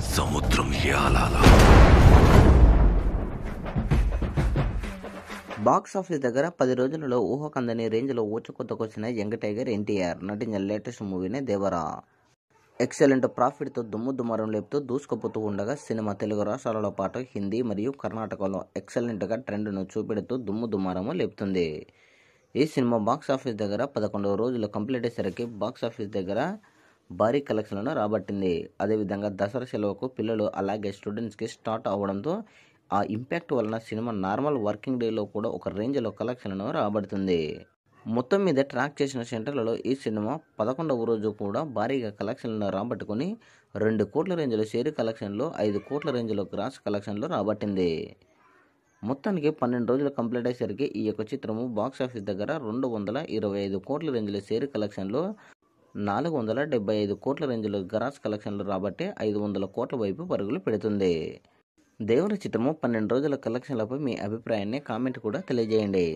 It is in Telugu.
సముద్రం యాలాల. బాక్స్ ఆఫీస్ దగ్గర 10 రోజులలో ఊహకందని రేంజ్లో ఊచకొత్తకొచ్చిన యంగ్ టైగర్ ఎన్టీఆర్ నటించిన లేటెస్ట్ మూవీనే దేవరా. ఎక్సలెంట్ ప్రాఫిట్తో దుమ్ము దుమారం లేపుతూ దూసుకుపోతూ ఉండగా సినిమా తెలుగు రాష్ట్రాలలో పాటు హిందీ మరియు కర్ణాటకలో ఎక్సలెంట్గా ట్రెండ్ను చూపెడుతూ దుమ్ము దుమారము లేపుతుంది. ఈ సినిమా బాక్స్ ఆఫీస్ దగ్గర 11 రోజులు కంప్లీట్ అయ్యేసరికి బాక్స్ ఆఫీస్ దగ్గర భారీ కలెక్షన్లను రాబట్టింది. అదేవిధంగా దసరా సెలవుకు పిల్లలు అలాగే స్టూడెంట్స్కి స్టార్ట్ అవ్వడంతో ఆ ఇంపాక్ట్ వలన సినిమా నార్మల్ వర్కింగ్ డేలో కూడా ఒక రేంజ్లో కలెక్షన్లను రాబడుతుంది. మొత్తం మీద ట్రాక్ చేసిన సెంటర్లలో ఈ సినిమా 11వ రోజు కూడా భారీగా కలెక్షన్లను రాబట్టుకుని 2 కోట్ల రేంజ్లో షేర్ కలెక్షన్లు, 5 కోట్ల రేంజ్లో గ్రాస్ కలెక్షన్లు రాబట్టింది. మొత్తానికి 12 రోజులు కంప్లీట్ అయ్యేసరికి ఈ యొక్క చిత్రము బాక్స్ ఆఫీస్ దగ్గర 225 కోట్ల రేంజ్లో షేర్ కలెక్షన్లు, 475 కోట్ల రేంజ్లో గ్రాస్ కలెక్షన్లు రాబట్టి 500 కోట్ల వైపు పరుగులు పెడుతుంది. దేవర చిత్రము 12 రోజుల కలెక్షన్లపై మీ అభిప్రాయాన్ని కామెంట్ కూడా తెలియజేయండి.